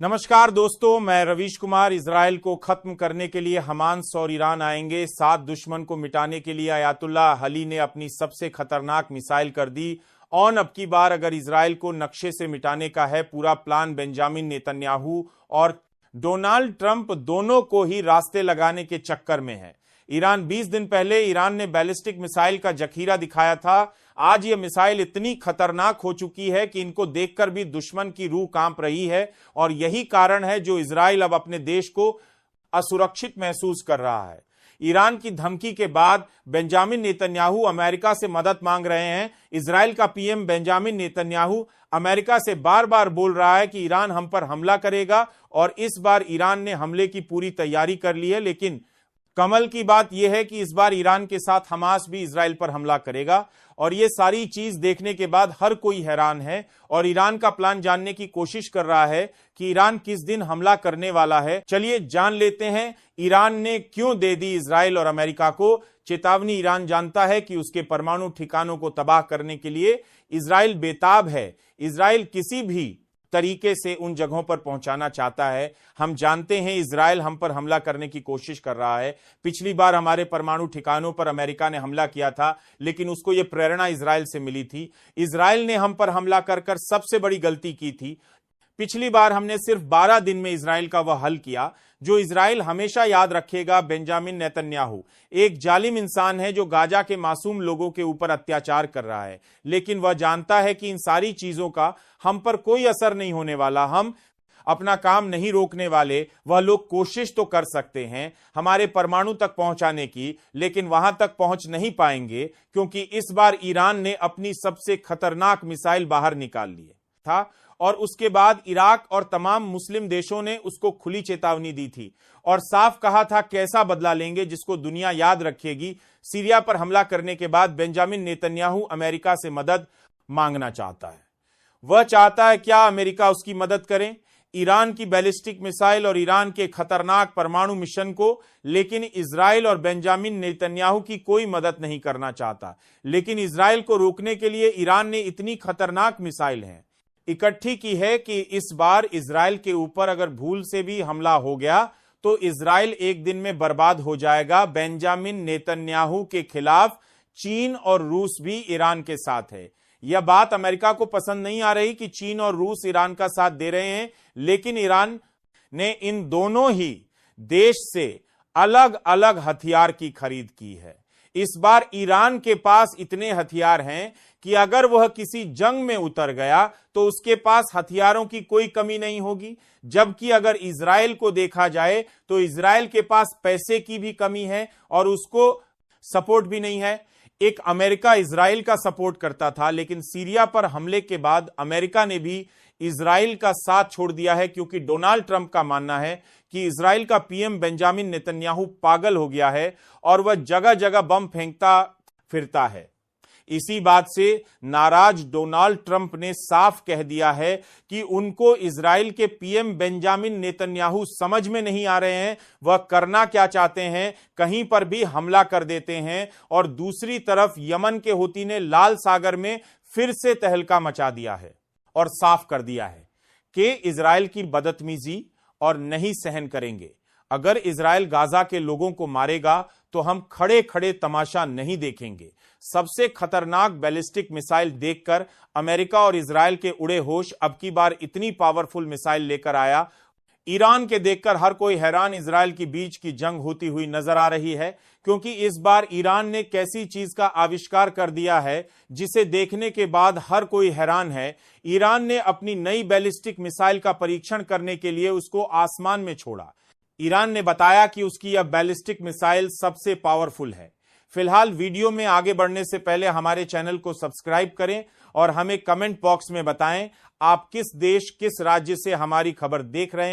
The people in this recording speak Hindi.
नमस्कार दोस्तों, मैं रवीश कुमार। इजराइल को खत्म करने के लिए हमास और ईरान आएंगे। सात दुश्मन को मिटाने के लिए अयातुल्लाह अली ने अपनी सबसे खतरनाक मिसाइल कर दी ऑन। अब की बार अगर इजराइल को नक्शे से मिटाने का है पूरा प्लान, बेंजामिन नेतन्याहू और डोनाल्ड ट्रंप दोनों को ही रास्ते लगाने के चक्कर में है। ईरान 20 दिन पहले ईरान ने बैलिस्टिक मिसाइल का जखीरा दिखाया था। आज यह मिसाइल इतनी खतरनाक हो चुकी है कि इनको देखकर भी दुश्मन की रूह कांप रही है और यही कारण है जो इजराइल अब अपने देश को असुरक्षित महसूस कर रहा है। ईरान की धमकी के बाद बेंजामिन नेतन्याहू अमेरिका से मदद मांग रहे हैं। इजराइल का पीएम बेंजामिन नेतन्याहू अमेरिका से बार बार बोल रहा है कि ईरान हम पर हमला करेगा और इस बार ईरान ने हमले की पूरी तैयारी कर ली है। लेकिन कमल की बात यह है कि इस बार ईरान के साथ हमास भी इजराइल पर हमला करेगा और यह सारी चीज देखने के बाद हर कोई हैरान है और ईरान का प्लान जानने की कोशिश कर रहा है कि ईरान किस दिन हमला करने वाला है। चलिए जान लेते हैं ईरान ने क्यों दे दी इजराइल और अमेरिका को चेतावनी। ईरान जानता है कि उसके परमाणु ठिकानों को तबाह करने के लिए इजराइल बेताब है। इजराइल किसी भी तरीके से उन जगहों पर पहुंचाना चाहता है। हम जानते हैं इजराइल हम पर हमला करने की कोशिश कर रहा है। पिछली बार हमारे परमाणु ठिकानों पर अमेरिका ने हमला किया था, लेकिन उसको यह प्रेरणा इजराइल से मिली थी। इजराइल ने हम पर हमला कर सबसे बड़ी गलती की थी। पिछली बार हमने सिर्फ 12 दिन में इजराइल का वह हल किया। जो इजराइल हमेशा याद रखेगा, बेंजामिन नेतन्याहू एक जालिम इंसान है जो गाजा के मासूम लोगों के ऊपर अत्याचार कर रहा है, लेकिन वह जानता है कि इन सारी चीजों का हम पर कोई असर नहीं होने वाला। हम अपना काम नहीं रोकने वाले। वह लोग कोशिश तो कर सकते हैं हमारे परमाणु तक पहुंचाने की, लेकिन वहां तक पहुंच नहीं पाएंगे क्योंकि इस बार ईरान ने अपनी सबसे खतरनाक मिसाइल बाहर निकाल ली था और उसके बाद इराक और तमाम मुस्लिम देशों ने उसको खुली चेतावनी दी थी और साफ कहा था कैसा बदला लेंगे जिसको दुनिया याद रखेगी। सीरिया पर हमला करने के बाद बेंजामिन नेतन्याहू अमेरिका से मदद मांगना चाहता है। वह चाहता है क्या अमेरिका उसकी मदद करे, ईरान की बैलिस्टिक मिसाइल और ईरान के खतरनाक परमाणु मिशन को, लेकिन इजराइल और बेंजामिन नेतन्याहू की कोई मदद नहीं करना चाहता। लेकिन इजराइल को रोकने के लिए ईरान ने इतनी खतरनाक मिसाइल है इकट्ठी की है कि इस बार इजराइल के ऊपर अगर भूल से भी हमला हो गया तो इजराइल एक दिन में बर्बाद हो जाएगा। बेंजामिन नेतन्याहू के खिलाफ चीन और रूस भी ईरान के साथ है। यह बात अमेरिका को पसंद नहीं आ रही कि चीन और रूस ईरान का साथ दे रहे हैं, लेकिन ईरान ने इन दोनों ही देश से अलग अलग हथियार की खरीद की है। इस बार ईरान के पास इतने हथियार हैं कि अगर वह किसी जंग में उतर गया तो उसके पास हथियारों की कोई कमी नहीं होगी। जबकि अगर इजराइल को देखा जाए तो इजराइल के पास पैसे की भी कमी है और उसको सपोर्ट भी नहीं है। एक अमेरिका इजराइल का सपोर्ट करता था, लेकिन सीरिया पर हमले के बाद अमेरिका ने भी इजराइल का साथ छोड़ दिया है क्योंकि डोनाल्ड ट्रंप का मानना है कि इजराइल का पीएम बेंजामिन नेतन्याहू पागल हो गया है और वह जगह जगह बम फेंकता फिरता है। इसी बात से नाराज डोनाल्ड ट्रंप ने साफ कह दिया है कि उनको इजराइल के पीएम बेंजामिन नेतन्याहू समझ में नहीं आ रहे हैं, वह करना क्या चाहते हैं, कहीं पर भी हमला कर देते हैं। और दूसरी तरफ यमन के हूती ने लाल सागर में फिर से तहलका मचा दिया है और साफ कर दिया है कि इजराइल की बदतमीजी और नहीं सहन करेंगे। अगर इजराइल गाजा के लोगों को मारेगा तो हम खड़े खड़े तमाशा नहीं देखेंगे। सबसे खतरनाक बैलिस्टिक मिसाइल देखकर अमेरिका और इजराइल के उड़े होश अब की बार इतनी पावरफुल मिसाइल लेकर आया। ईरान के देखकर हर कोई हैरान इजराइल के बीच की जंग होती हुई नजर आ रही है, क्योंकि इस बार ईरान ने कैसी चीज का आविष्कार कर दिया है जिसे देखने के बाद हर कोई हैरान है। ईरान ने अपनी नई बैलिस्टिक मिसाइल का परीक्षण करने के लिए उसको आसमान में छोड़ा। ईरान ने बताया कि उसकी यह बैलिस्टिक मिसाइल सबसे पावरफुल है। फिलहाल वीडियो में आगे बढ़ने से पहले हमारे चैनल को सब्सक्राइब करें और हमें कमेंट बॉक्स में बताएं आप किस देश किस राज्य से हमारी खबर देख रहे हैं।